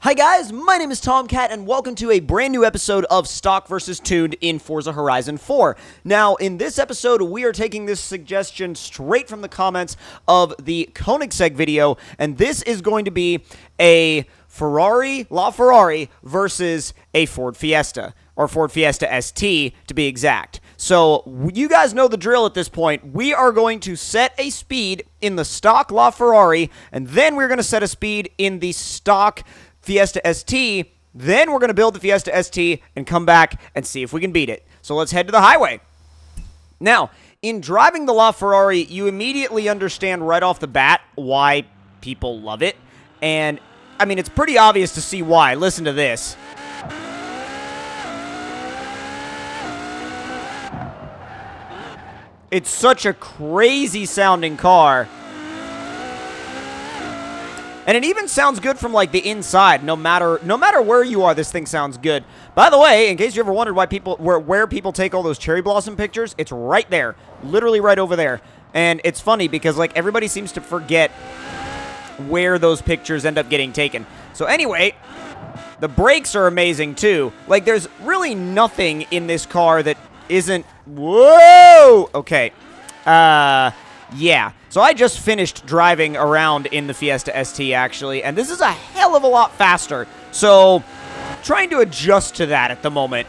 Hi guys, my name is Tomcat, and welcome to a brand new episode of Stock vs. Tuned in Forza Horizon 4. Now, in this episode, we are taking this suggestion straight from the comments of the Koenigsegg video, and this is going to be a Ferrari LaFerrari versus a Ford Fiesta, or Ford Fiesta ST to be exact. So, you guys know the drill at this point. We are going to set a speed in the stock LaFerrari, and then we're going to set a speed in the stock Fiesta ST, then we're going to build the Fiesta ST and come back and see if we can beat it. So let's head to the highway. Now, in driving the LaFerrari, you immediately understand right off the bat why people love it. And, I mean, it's pretty obvious to see why. Listen to this. It's such a crazy sounding car. And it even sounds good from, like, the inside. No matter where you are, this thing sounds good. By the way, in case you ever wondered why where people take all those cherry blossom pictures, it's right there. Literally right over there. And it's funny because, like, everybody seems to forget where those pictures end up getting taken. So anyway, the brakes are amazing, too. Like, there's really nothing in this car that isn't... Whoa! Okay. Yeah. So I just finished driving around in the Fiesta ST, actually, and this is a hell of a lot faster. So, trying to adjust to that at the moment.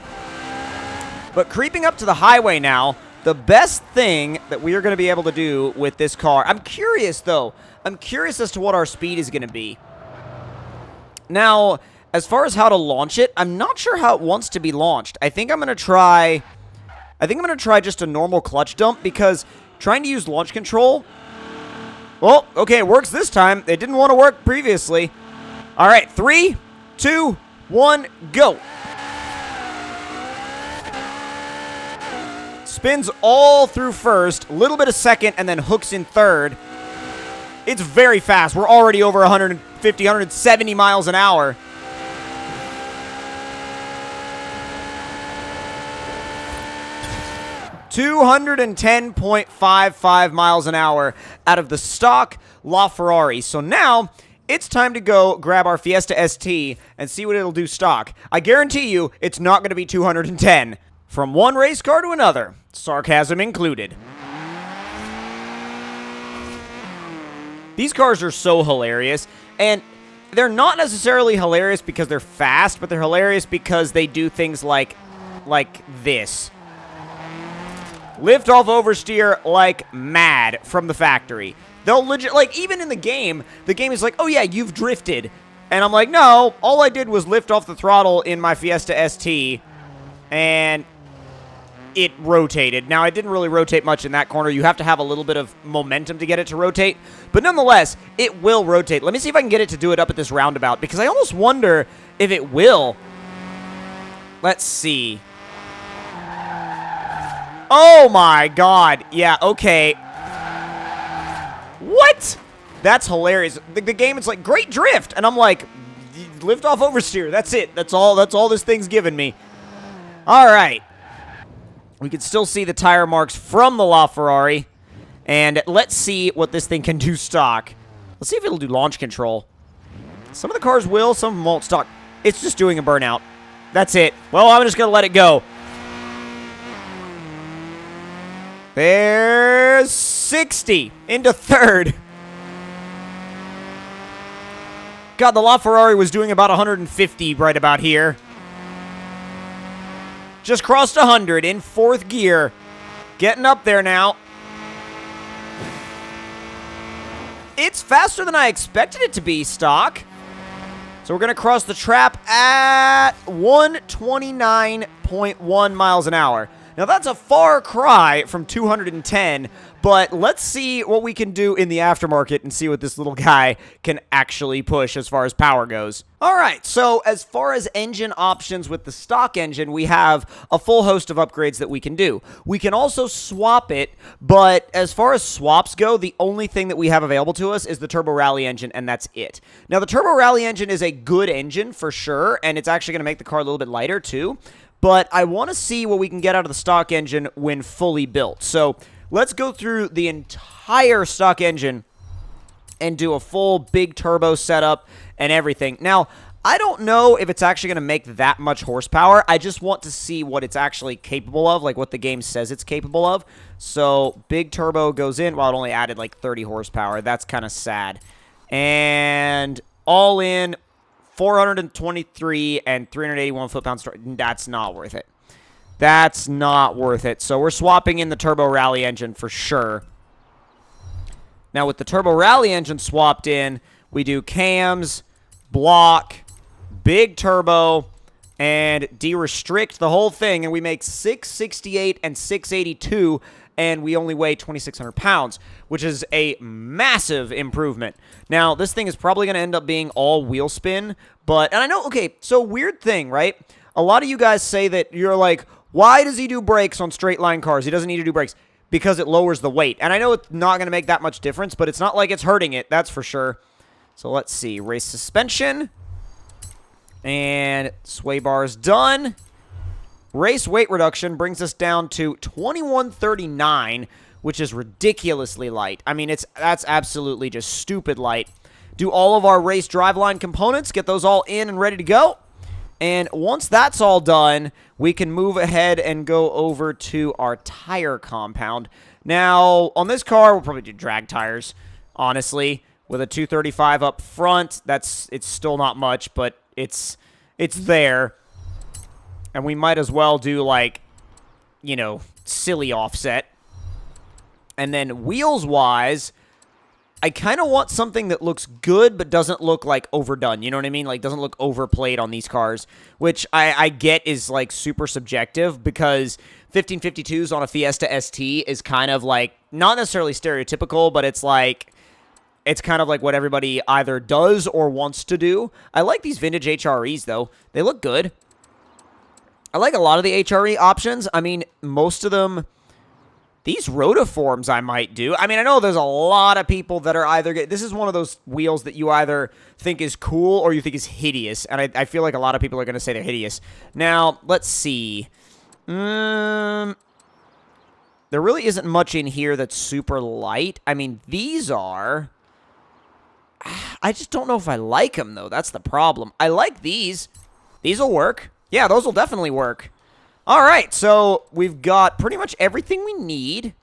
But creeping up to the highway now, the best thing that we are going to be able to do with this car... I'm curious, though. I'm curious as to what our speed is going to be. Now, as far as how to launch it, I'm not sure how it wants to be launched. I think I'm going to try just a normal clutch dump, because trying to use launch control... Well, okay, it works this time. It didn't want to work previously. All right, 3, 2, 1, go. Spins all through first, a little bit of second, and then hooks in third. It's very fast. We're already over 150, 170 miles an hour. $210.55 miles an hour out of the stock LaFerrari. So now it's time to go grab our Fiesta ST and see what it'll do stock. I guarantee you it's not going to be 210 from one race car to another, sarcasm included. These cars are so hilarious, and they're not necessarily hilarious because they're fast, but they're hilarious because they do things like this. Lift off oversteer like mad from the factory. They'll legit, like, even in the game is like, oh yeah, you've drifted. And I'm like, no, all I did was lift off the throttle in my Fiesta ST, and it rotated. Now, it didn't really rotate much in that corner. You have to have a little bit of momentum to get it to rotate. But nonetheless, it will rotate. Let me see if I can get it to do it up at this roundabout, because I almost wonder if it will. Let's see. Oh my god. Yeah, okay. What? That's hilarious. The game is like, great drift. And I'm like, lift off oversteer. That's it. That's all this thing's giving me. Alright. We can still see the tire marks from the LaFerrari. And let's see what this thing can do stock. Let's see if it'll do launch control. Some of the cars will, some of them won't stock. It's just doing a burnout. That's it. Well, I'm just going to let it go. There's 60 into third. God, the LaFerrari was doing about 150 right about here. Just crossed 100 in fourth gear. Getting up there now. It's faster than I expected it to be, stock. So we're going to cross the trap at 129.1 miles an hour. Now, that's a far cry from 210, but let's see what we can do in the aftermarket and see what this little guy can actually push as far as power goes. All right, so as far as engine options with the stock engine, we have a full host of upgrades that we can do. We can also swap it, but as far as swaps go, the only thing that we have available to us is the Turbo Rally engine, and that's it. Now, the Turbo Rally engine is a good engine for sure, and it's actually going to make the car a little bit lighter too. But I want to see what we can get out of the stock engine when fully built. So let's go through the entire stock engine and do a full big turbo setup and everything. Now, I don't know if it's actually going to make that much horsepower. I just want to see what it's actually capable of, like what the game says it's capable of. So big turbo goes in. Well, it only added like 30 horsepower. That's kind of sad. And all in, 423 and 381 foot-pounds. That's not worth it. That's not worth it. So we're swapping in the Turbo Rally engine for sure. Now with the Turbo Rally engine swapped in, we do cams, block, big turbo, and de-restrict the whole thing, and we make 668 and 682, and we only weigh 2,600 pounds, which is a massive improvement. Now, this thing is probably going to end up being all wheel spin, and I know, okay, so weird thing, right? A lot of you guys say that you're like, why does he do brakes on straight line cars? He doesn't need to do brakes. Because it lowers the weight. And I know it's not going to make that much difference, but it's not like it's hurting it, that's for sure. So let's see. Race suspension. And sway bar is done. Race weight reduction brings us down to 2139, which is ridiculously light. I mean, that's absolutely just stupid light. Do all of our race driveline components, get those all in and ready to go. And once that's all done, we can move ahead and go over to our tire compound. Now, on this car, we'll probably do drag tires, honestly. With a 235 up front, it's still not much, but it's there. And we might as well do, like, you know, silly offset. And then wheels-wise, I kind of want something that looks good but doesn't look, like, overdone. You know what I mean? Like, doesn't look overplayed on these cars, which I get is, like, super subjective because 1552s on a Fiesta ST is kind of, like, not necessarily stereotypical, but it's kind of like what everybody either does or wants to do. I like these vintage HREs, though. They look good. I like a lot of the HRE options. I mean, most of them... These rotiforms I might do. I mean, I know there's a lot of people that are either... This is one of those wheels that you either think is cool or you think is hideous. And I feel like a lot of people are going to say they're hideous. Now, let's see. There really isn't much in here that's super light. I mean, these are... I just don't know if I like them, though. That's the problem. I like these. These will work. Yeah, those will definitely work. All right, so we've got pretty much everything we need,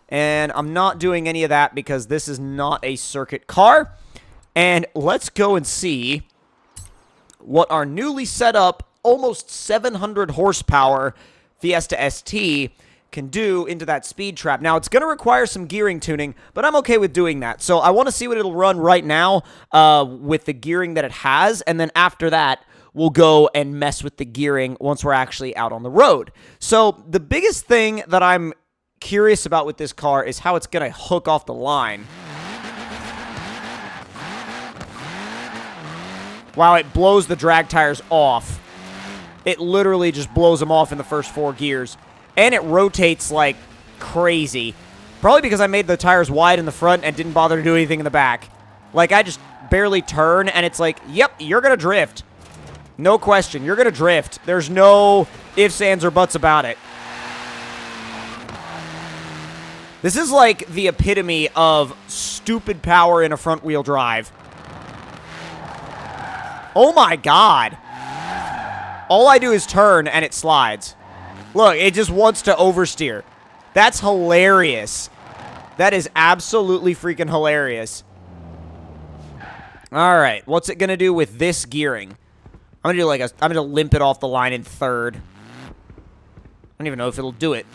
and I'm not doing any of that because this is not a circuit car. And let's go and see what our newly set up, almost 700 horsepower Fiesta ST can do into that speed trap. Now, it's going to require some gearing tuning, but I'm okay with doing that. So I want to see what it'll run right now with the gearing that it has, and then after that, we'll go and mess with the gearing once we're actually out on the road. So the biggest thing that I'm curious about with this car is how it's going to hook off the line. Wow, it blows the drag tires off. It literally just blows them off in the first 4 gears. And it rotates like crazy. Probably because I made the tires wide in the front and didn't bother to do anything in the back. Like, I just barely turn, and it's like, yep, you're going to drift. No question. You're going to drift. There's no ifs, ands, or buts about it. This is like the epitome of stupid power in a front-wheel drive. Oh my god. All I do is turn, and it slides. Look, it just wants to oversteer. That's hilarious. That is absolutely freaking hilarious. All right. What's it going to do with this gearing? I'm gonna limp it off the line in 3rd. I don't even know if it'll do it.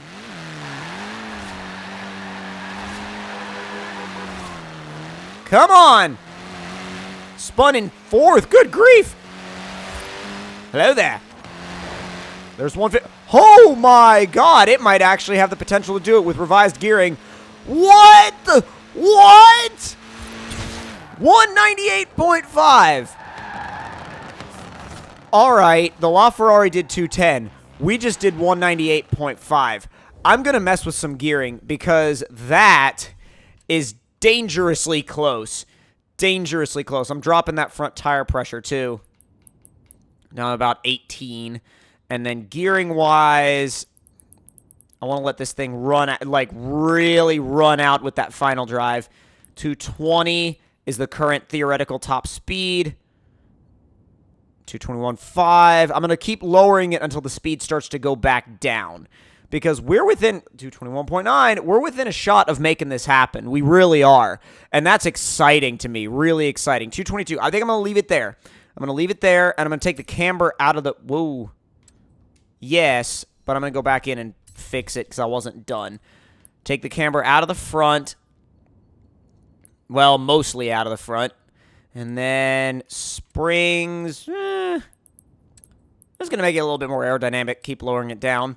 Come on! Spun in 4th. Good grief! Hello there. There's one. Oh my god! It might actually have the potential to do it with revised gearing. What? What? 198.5. Alright, the LaFerrari did 210. We just did 198.5. I'm going to mess with some gearing because that is dangerously close. Dangerously close. I'm dropping that front tire pressure too. Now I'm about 18. And then gearing-wise, I want to let this thing run, like really run out with that final drive. 220 is the current theoretical top speed. 221.5. I'm going to keep lowering it until the speed starts to go back down. Because we're within 221.9, we're within a shot of making this happen. We really are. And that's exciting to me. Really exciting. 222. I think I'm going to leave it there. I'm going to leave it there, and I'm going to take the camber out of the... Whoa. Yes, but I'm going to go back in and fix it because I wasn't done. Take the camber out of the front. Well, mostly out of the front. And then springs. Just going to make it a little bit more aerodynamic. Keep lowering it down.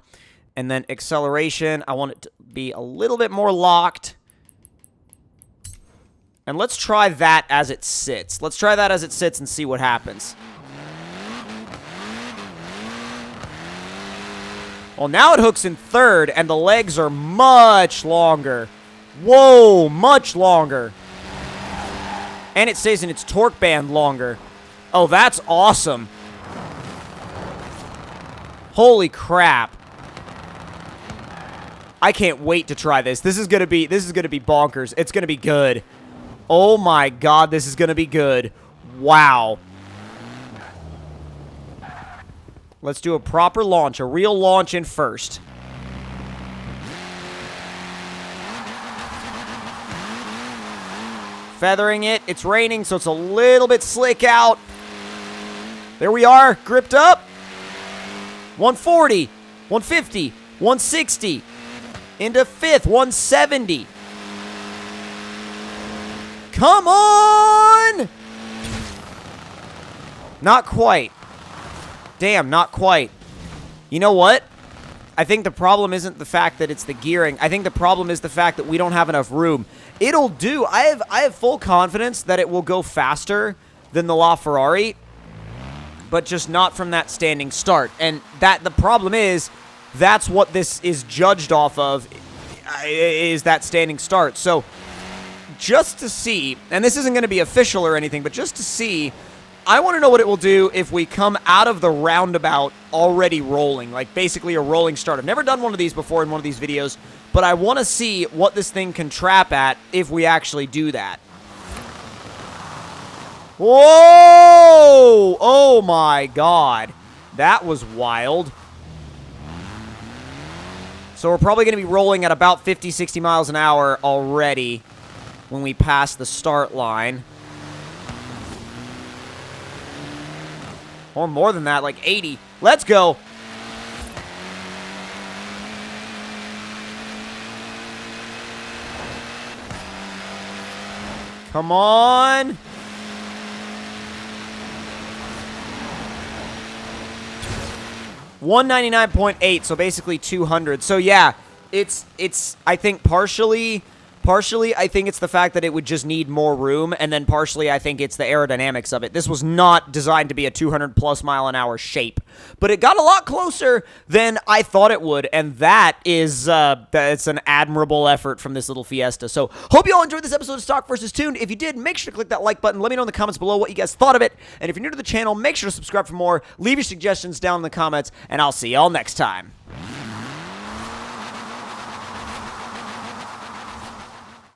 And then acceleration, I want it to be a little bit more locked. And let's try that as it sits. Let's try that as it sits and see what happens. Well, now it hooks in third, and the legs are much longer. Whoa, much longer. And it stays in its torque band longer. Oh, that's awesome. Holy crap. I can't wait to try this. This is gonna be bonkers. It's gonna be good. Oh my god, this is gonna be good. Wow. Let's do a proper launch, a real launch in first. Feathering it. It's raining, so it's a little bit slick out. There we are, gripped up. 140, 150, 160. Into fifth, 170. Come on! Not quite. Damn, not quite. You know what? I think the problem isn't the fact that it's the gearing. I think the problem is the fact that we don't have enough room. It'll do. I have full confidence that it will go faster than the LaFerrari, but just not from that standing start. And that the problem is, that's what this is judged off of, is that standing start. So, just to see, and this isn't going to be official or anything, but just to see, I want to know what it will do if we come out of the roundabout already rolling, like basically a rolling start. I've never done one of these before in one of these videos, but I want to see what this thing can trap at if we actually do that. Whoa! Oh my god. That was wild. So we're probably going to be rolling at about 50, 60 miles an hour already when we pass the start line. Or more than that, like 80. Let's go. Come on. $199.8, so basically 200. So yeah, it's I think partially I think it's the fact that it would just need more room, and then partially I think it's the aerodynamics of it. This was not designed to be a 200+ mile an hour shape, but it got a lot closer than I thought it would, and that is it's an admirable effort from this little Fiesta. So hope you all enjoyed this episode of Stock vs. Tuned. If you did, make sure to click that like button. Let me know in the comments below what you guys thought of it, and if you're new to the channel, make sure to subscribe for more. Leave your suggestions down in the comments, and I'll see y'all next time.